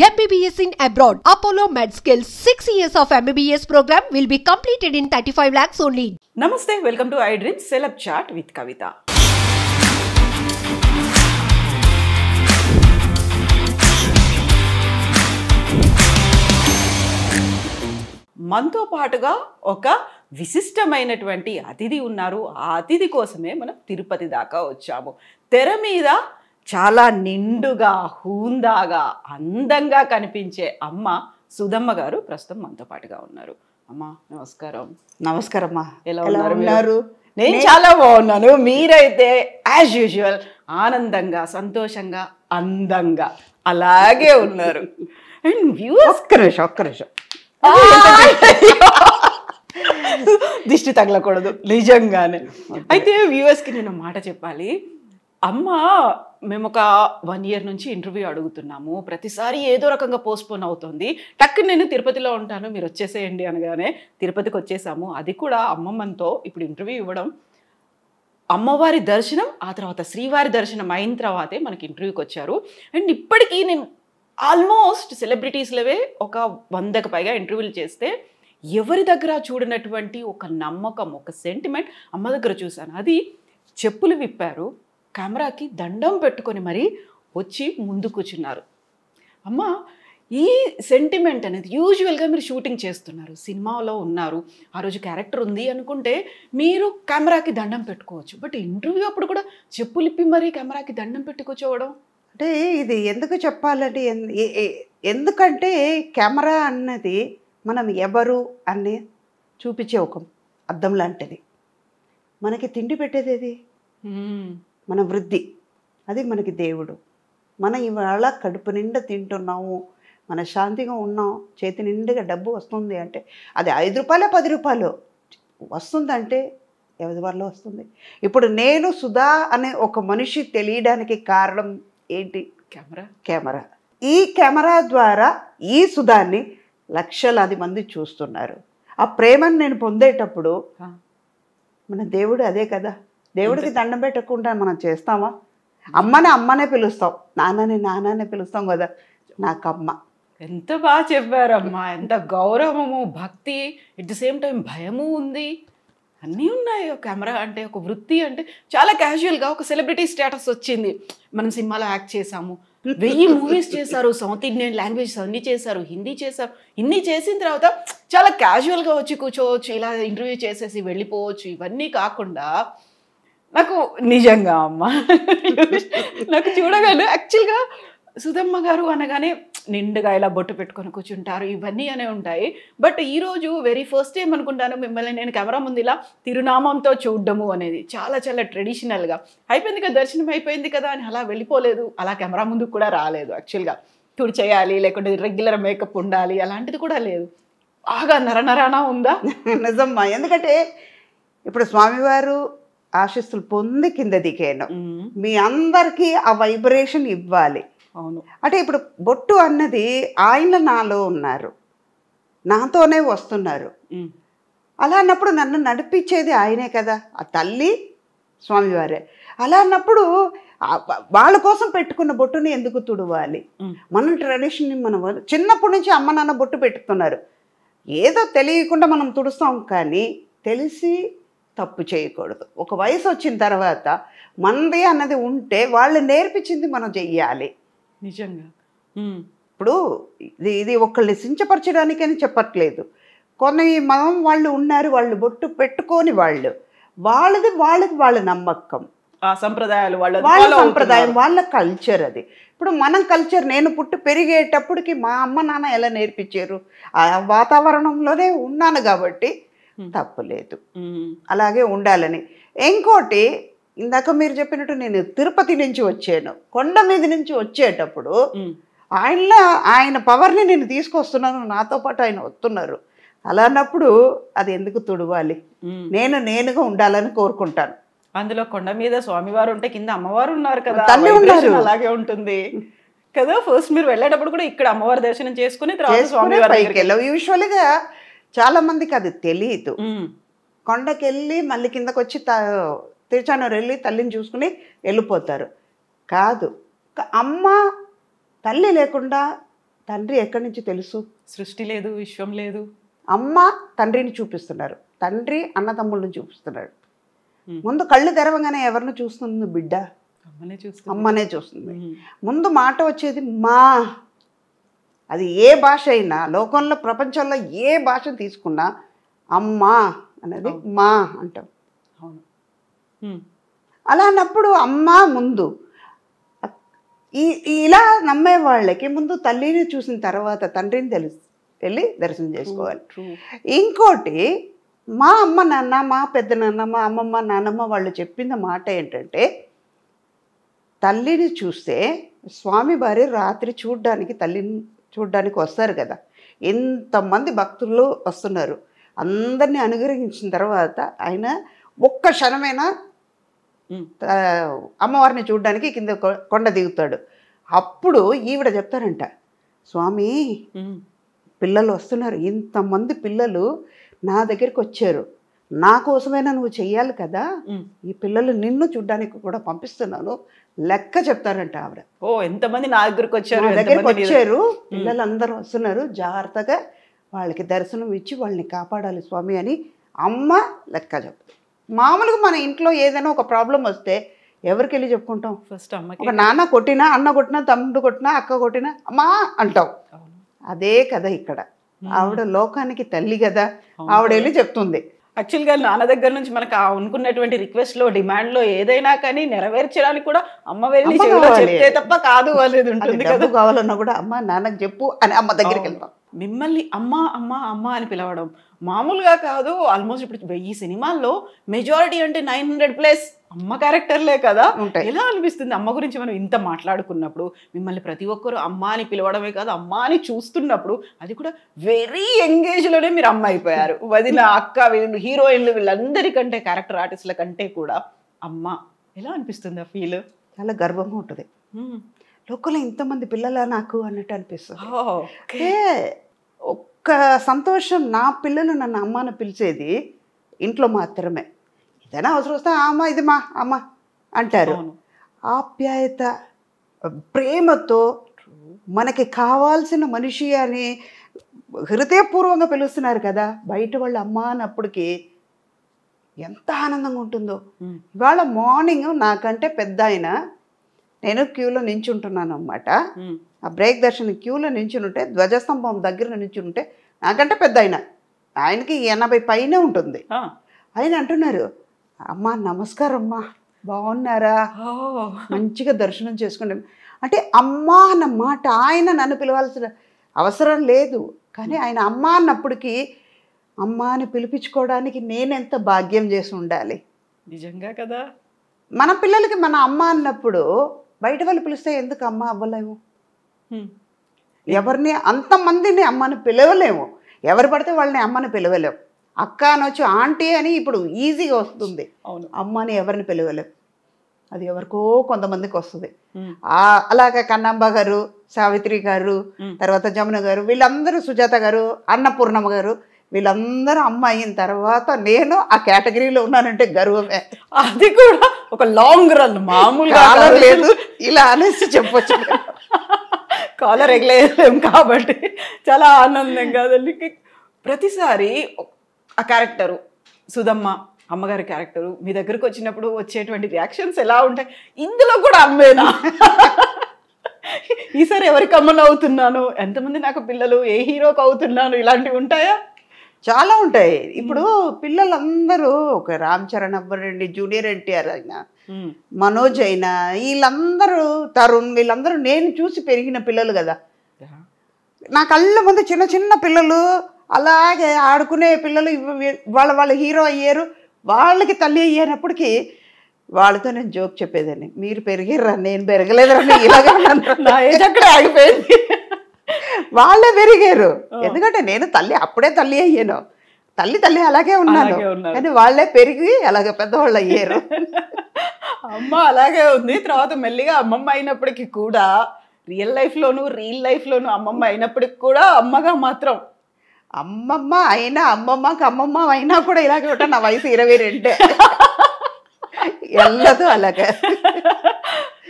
MBBS in abroad. Apollo MedSkill 6 years of MBBS program will be completed in 35 lakhs only. Namaste, welcome to iDream Celeb Chat with Kavita. మనతో పాటుగా ఒక విశిష్టమైనటువంటి అతిథి ఉన్నారు. ఆ అతిథి కోసమే మనం తిరుపతి దాకా వచ్చాము. తెర మీద చాలా నిండుగా హూందాగా అందంగా కనిపించే అమ్మ సుధమ్మ గారు ప్రస్తుతం మనతో పాటుగా ఉన్నారు. అమ్మ నమస్కారం. నమస్కారమ్మా. ఎలా ఉన్నారు? నేను చాలా బాగున్నాను. మీరైతే యాజ్ యూజువల్ ఆనందంగా సంతోషంగా అందంగా అలాగే ఉన్నారు. అండ్ వ్యూవర్స్ ఒక్క నిమిషం దిష్టి తగలకూడదు నిజంగానే. అయితే వ్యూవర్స్కి నేను మాట చెప్పాలి. అమ్మ మేము ఒక 1 year నుంచి ఇంటర్వ్యూ అడుగుతున్నాము. ప్రతిసారి ఏదో రకంగా పోస్ట్పోన్ అవుతుంది. టక్కుని నేను తిరుపతిలో ఉంటాను, మీరు వచ్చేసేయండి అనగానే తిరుపతికి వచ్చేసాము. అది కూడా అమ్మమ్మతో ఇప్పుడు ఇంటర్వ్యూ ఇవ్వడం, అమ్మవారి దర్శనం ఆ తర్వాత శ్రీవారి దర్శనం అయిన తర్వాతే మనకి ఇంటర్వ్యూకి వచ్చారు. అండ్ ఇప్పటికీ నేను ఆల్మోస్ట్ సెలబ్రిటీస్లవే ఒక 100కి పైగా ఇంటర్వ్యూలు చేస్తే ఎవరి దగ్గర చూడనటువంటి ఒక నమ్మకం, ఒక సెంటిమెంట్ అమ్మ దగ్గర చూశాను. అది చెప్పులు విప్పారు, కెమెరాకి దండం పెట్టుకొని మరీ వచ్చి ముందు కూర్చున్నారు. అమ్మ ఈ సెంటిమెంట్ అనేది యూజువల్గా మీరు షూటింగ్ చేస్తున్నారు, సినిమాలో ఉన్నారు, ఆ రోజు క్యారెక్టర్ ఉంది అనుకుంటే మీరు కెమెరాకి దండం పెట్టుకోవచ్చు. బట్ ఇంటర్వ్యూ అప్పుడు కూడా చెప్పులు ఇప్పి మరీ కెమెరాకి దండం పెట్టి కూర్చోవడం అంటే ఇది ఎందుకు చెప్పాలంటే ఎందుకంటే కెమెరా అన్నది మనం ఎవరు అని చూపించే ఒక అద్దం లాంటిది. మనకి తిండి పెట్టేది అది మన వృద్ధి, అది మనకి దేవుడు. మనం ఇవాళ కడుపు నిండా తింటున్నాము, మన శాంతిగా ఉన్నాం, చేతి నిండుగా డబ్బు వస్తుంది అంటే అది 5 రూపాయలు 10 రూపాయలు వస్తుందంటే ఎవరి వల్ల వస్తుంది? ఇప్పుడు నేను సుధా అనే ఒక మనిషి తెలియడానికి కారణం ఏంటి? కెమెరా. ఈ కెమెరా ద్వారా ఈ సుధాన్ని లక్షలాది మంది చూస్తున్నారు. ఆ ప్రేమను నేను పొందేటప్పుడు మన దేవుడు అదే కదా. దేవుడికి దండం పెట్టకుండా మనం చేస్తామా? అమ్మనే పిలుస్తాం, నాన్ననే పిలుస్తాం కదా. నాకు అమ్మ. ఎంత బాగా చెప్పారమ్మా. ఎంత గౌరవము, భక్తి, ఎట్ ది సేమ్ టైం భయము ఉంది, అన్నీ ఉన్నాయి. ఒక కెమెరా అంటే, ఒక వృత్తి అంటే చాలా క్యాజువల్గా ఒక సెలబ్రిటీ స్టేటస్ వచ్చింది. మనం సినిమాలో యాక్ట్ చేసాము, 1000 మూవీస్ చేశారు, సౌత్ ఇండియన్ లాంగ్వేజెస్ అన్నీ చేశారు, హిందీ చేశారు. ఇన్ని చేసిన తర్వాత చాలా క్యాజువల్గా వచ్చి కూర్చోవచ్చు, ఇలా ఇంటర్వ్యూ చేసేసి వెళ్ళిపోవచ్చు. ఇవన్నీ కాకుండా నాకు నిజంగా అమ్మ నాకు చూడగానే యాక్చువల్గా సుధమ్మ గారు అనగానే నిండుగా ఇలా బొట్టు పెట్టుకొని కూర్చుంటారు, ఇవన్నీ అనే ఉంటాయి. బట్ ఈరోజు వెరీ ఫస్ట్ టైం అనుకుంటాను మిమ్మల్ని నేను కెమెరా ముందు ఇలా తిరునామంతో చూడడము అనేది. చాలా చాలా ట్రెడిషనల్గా అయిపోయింది కదా, దర్శనం అయిపోయింది కదా అని అలా వెళ్ళిపోలేదు, అలా కెమెరా ముందుకు కూడా రాలేదు. యాక్చువల్గా తుడి చేయాలి, లేకుంటే రెగ్యులర్ మేకప్ ఉండాలి, అలాంటిది కూడా లేదు. బాగా నరనరానా ఉందా? నిజమ్మా. ఎందుకంటే ఇప్పుడు స్వామివారు ఆశీస్సులు పొంది కింద దిగాను, మీ అందరికీ ఆ వైబ్రేషన్ ఇవ్వాలి. అవును. అంటే ఇప్పుడు బొట్టు అన్నది ఆయన నాలో ఉన్నారు, నాతోనే వస్తున్నారు. అలా అన్నప్పుడు నన్ను నడిపించేది ఆయనే కదా, ఆ తల్లి స్వామివారే. అలా అన్నప్పుడు వాళ్ళ కోసం పెట్టుకున్న బొట్టుని ఎందుకు తుడవాలి? మన ట్రెడిషన్ని మనం చిన్నప్పటి నుంచి అమ్మ నాన్న బొట్టు పెట్టుతున్నారు, ఏదో తెలియకుండా మనం తుడుస్తాం. కానీ తెలిసి తప్పు చేయకూడదు. ఒక వయసు వచ్చిన తర్వాత మనది అన్నది ఉంటే వాళ్ళు నేర్పించింది మనం చెయ్యాలి. నిజంగా. ఇప్పుడు ఇది ఒకళ్ళని సించపరచడానికని చెప్పట్లేదు. కొన్ని మనం వాళ్ళు ఉన్నారు, వాళ్ళు బొట్టు పెట్టుకొని వాళ్ళది వాళ్ళ నమ్మకం, ఆ సంప్రదాయాలు, వాళ్ళ సంప్రదాయం, వాళ్ళ కల్చర్. అది ఇప్పుడు మనం కల్చర్. నేను పుట్టి పెరిగేటప్పటికి మా అమ్మ నాన్న ఎలా నేర్పించారు, ఆ వాతావరణంలోనే ఉన్నాను కాబట్టి తప్పులేదు, అలాగే ఉండాలని. ఇంకోటి ఇందాక మీరు చెప్పినట్టు నేను తిరుపతి నుంచి వచ్చాను, కొండ మీద నుంచి వచ్చేటప్పుడు ఆయన పవర్ని నేను తీసుకొస్తున్నాను, నాతో పాటు ఆయన వస్తున్నారు. అలా అన్నప్పుడు అది ఎందుకు తుడవాలి? నేనుగా ఉండాలని కోరుకుంటాను. అందులో కొండ మీద స్వామివారు ఉంటే కింద అమ్మవారు ఉన్నారు కదా, తల్లి ఉన్నారు, అలాగే ఉంటుంది కదా. ఫస్ట్ మీరు వెళ్ళేటప్పుడు కూడా ఇక్కడ అమ్మవారి దర్శనం చేసుకుని తర్వాత స్వామివారి పైకి వెళ్ళావు. యూజువల్గా చాలా మందికి అది తెలియదు. కొండకి వెళ్ళి మళ్ళీ కిందకు వచ్చి తిరుచానూరు వెళ్ళి తల్లిని చూసుకుని వెళ్ళిపోతారు. కాదు, అమ్మ తల్లి లేకుండా తండ్రి ఎక్కడి నుంచి తెలుసు? సృష్టి లేదు, విశ్వం లేదు. అమ్మ తండ్రిని చూపిస్తున్నారు, తండ్రి అన్నదమ్ముళ్ళని చూపిస్తున్నాడు. ముందు కళ్ళు తెరవగానే ఎవరిని చూస్తుంది బిడ్డ? అమ్మనే చూస్తుంది. ముందు మాట వచ్చేది మా. అది ఏ భాష అయినా, లోకంలో ప్రపంచంలో ఏ భాష తీసుకున్నా అమ్మ అనేది మా అంటాం. అలా అన్నప్పుడు అమ్మ ముందు. ఇలా నమ్మే వాళ్ళకి ముందు తల్లిని చూసిన తర్వాత తండ్రిని వెళ్ళి దర్శనం చేసుకోవాలి. ఇంకోటి, మా అమ్మ నాన్న, మా పెద్ద నాన్న, మా అమ్మమ్మ నాన్నమ్మ వాళ్ళు చెప్పిన మాట ఏంటంటే, తల్లిని చూస్తే స్వామి వారి రాత్రి తల్లిని చూడ్డానికి వస్తారు కదా, ఎంతమంది భక్తులు వస్తున్నారు, అందరినీ అనుగ్రహించిన తర్వాత ఆయన ఒక్క క్షణమైనా అమ్మవారిని చూడ్డానికి కింద కొండ దిగుతాడు. అప్పుడు ఈవిడ చెప్తారంట, స్వామి పిల్లలు వస్తున్నారు, ఇంతమంది పిల్లలు నా దగ్గరికి వచ్చారు, నా కోసమైనా నువ్వు చెయ్యాలి కదా, ఈ పిల్లలు నిన్ను చూడ్డానికి కూడా పంపిస్తున్నాను లెక్క చెప్తారంట ఆవిడ. ఎంతమంది నా దగ్గరికి వచ్చారు, పిల్లలందరూ వస్తున్నారు, జాగ్రత్తగా వాళ్ళకి దర్శనం ఇచ్చి వాళ్ళని కాపాడాలి స్వామి అని అమ్మ లెక్క చెప్తారు. మామూలుగా మన ఇంట్లో ఏదైనా ఒక ప్రాబ్లం వస్తే ఎవరికి వెళ్ళి చెప్పుకుంటాం? ఫస్ట్ అమ్మ. ఒక నాన్న కొట్టినా, అన్న కొట్టినా, తమ్ముడు కొట్టినా, అక్క కొట్టినా అమ్మా అంటాం. అదే కదా ఇక్కడ. ఆవిడ లోకానికి తల్లి కదా, ఆవిడ వెళ్ళి చెప్తుంది. యాక్చువల్గా నాన్న దగ్గర నుంచి మనకు అనుకున్నటువంటి రిక్వెస్ట్లో, డిమాండ్లో ఏదైనా కానీ నెరవేర్చడానికి కూడా అమ్మ వెళ్ళి చెప్తే తప్ప కాదు అనేది ఉంటుంది కదా. కావాలన్నా కూడా అమ్మ నాన్నకు చెప్పు అని అమ్మ దగ్గరికి వెళ్తాం. మిమ్మల్ని అమ్మ అమ్మ అమ్మ అని పిలవడం మామూలుగా కాదు. ఆల్మోస్ట్ ఇప్పుడు ఈ సినిమాల్లో మెజారిటీ అంటే 900+ అమ్మ క్యారెక్టర్లే కదా. ఎలా అనిపిస్తుంది అమ్మ గురించి మనం ఇంత మాట్లాడుకున్నప్పుడు? మిమ్మల్ని ప్రతి ఒక్కరు అమ్మ అని పిలవడమే కాదు, అమ్మ అని చూస్తున్నప్పుడు అది కూడా వెరీ ఎంగేజ్లోనే మీరు అమ్మ అయిపోయారు. వదిన, అక్క, వీళ్ళు హీరోయిన్లు, వీళ్ళందరికంటే క్యారెక్టర్ ఆర్టిస్టుల కంటే కూడా అమ్మ. ఎలా అనిపిస్తుంది ఆ ఫీల్? చాలా గర్వంగా ఉంటుంది. లోకంలో ఇంతమంది పిల్లలా నాకు అన్నట్టు అనిపిస్తుంది. ఒక్క సంతోషం, నా పిల్లలు నన్ను అమ్మని పిలిచేది ఇంట్లో మాత్రమే. ఏదైనా అవసరం వస్తే అమ్మ ఇది మా అమ్మ అంటారు. ఆప్యాయత, ప్రేమతో మనకి కావాల్సిన మనిషి అని హృదయపూర్వంగా పిలుస్తున్నారు కదా. బయట వాళ్ళు అమ్మ అన్నప్పటికీ ఎంత ఆనందంగా ఉంటుందో. ఇవాళ మార్నింగ్ నాకంటే పెద్ద ఆయన, నేను క్యూలో నించుంటున్నాను అన్నమాట. ఆ బ్రేక్ దర్శనం క్యూలో నించుంటే, ధ్వజస్తంభం దగ్గర నించుంటే నాకంటే పెద్ద ఆయనకి 80 పైనే ఉంటుంది. ఆయన అంటున్నారు, అమ్మా నమస్కారం అమ్మా, బాగున్నారా, మంచిగా దర్శనం చేసుకోండి అంటే. అమ్మ అన్న మాట, ఆయన నన్ను పిలవాల్సిన అవసరం లేదు, కానీ ఆయన అమ్మ అన్నప్పటికీ అమ్మ అని పిలిపించుకోవడానికి నేనెంత భాగ్యం చేసి ఉండాలి. నిజంగా కదా. మన పిల్లలకి మన అమ్మ అన్నప్పుడు బయట వాళ్ళు పిలిస్తే ఎందుకు అమ్మ అవ్వలేము? ఎవరిని అంతమందిని అమ్మని పిలవలేము. ఎవరు పడితే వాళ్ళని అమ్మని పిలవలేము. అక్క అనొచ్చు, ఆంటీ అని ఇప్పుడు ఈజీగా వస్తుంది. అమ్మని ఎవరిని పిలవలేము, అది ఎవరికో కొంతమందికి వస్తుంది. అలాగే కన్నాంబ గారు, సావిత్రి గారు, తర్వాత జమున గారు, వీళ్ళందరూ, సుజాత గారు, అన్నపూర్ణమ్మ గారు, వీళ్ళందరూ అమ్మ అయిన తర్వాత నేను ఆ కేటగిరీలో ఉన్నానంటే గర్వమే. అది కూడా ఒక లాంగ్ రన్, మామూలుగా లేదు ఇలా అనేసి చెప్పొచ్చు. కాలర్ ఎగలేం కాబట్టి చాలా ఆనందం కాదండి. ప్రతిసారి ఆ క్యారెక్టరు సుధమ్మ, అమ్మగారి క్యారెక్టరు మీ దగ్గరకు వచ్చినప్పుడు వచ్చేటువంటి రియాక్షన్స్ ఎలా ఉంటాయి? ఇందులో కూడా అమ్మేనా, ఈసారి ఎవరికి అమ్మను అవుతున్నాను, ఎంతమంది నాకు పిల్లలు, ఏ హీరోకి అవుతున్నాను, ఇలాంటివి ఉంటాయా? చాలా ఉంటాయి. ఇప్పుడు పిల్లలందరూ ఒక రామ్ చరణ్ అవ్వరండి, జూనియర్ ఎన్టీఆర్ అయినా, మనోజ్ అయినా, వీళ్ళందరూ, తరుణ్, వీళ్ళందరూ నేను చూసి పెరిగిన పిల్లలు కదా. నా కళ్ళ ముందు చిన్న చిన్న పిల్లలు అలాగే ఆడుకునే పిల్లలు వాళ్ళ హీరో అయ్యారు, వాళ్ళకి తల్లి అయ్యేటప్పటికి వాళ్ళతో నేను జోక్ చెప్పేదాన్ని, మీరు పెరిగిర్రా నేను పెరగలేదురా, ఇలాగే నా ఏజ్ అక్కడే ఆగిపోయింది. వాళ్ళే పెరిగారు, ఎందుకంటే నేను అప్పుడే తల్లి అయ్యాను, తల్లి అలాగే ఉన్నాను, కానీ వాళ్ళే పెరిగి అలాగే పెద్దవాళ్ళు అయ్యారు. అమ్మ అలాగే ఉంది. తర్వాత మెల్లిగా అమ్మమ్మ అయినప్పటికీ కూడా రియల్ లైఫ్లోను అమ్మమ్మ అయినప్పటికి కూడా అమ్మగా మాత్రం, అమ్మమ్మ అయినా అమ్మమ్మకి అమ్మమ్మ అయినా కూడా ఇలాగే ఉంటా. నా వయసు 22 వెళ్ళదు అలాగే.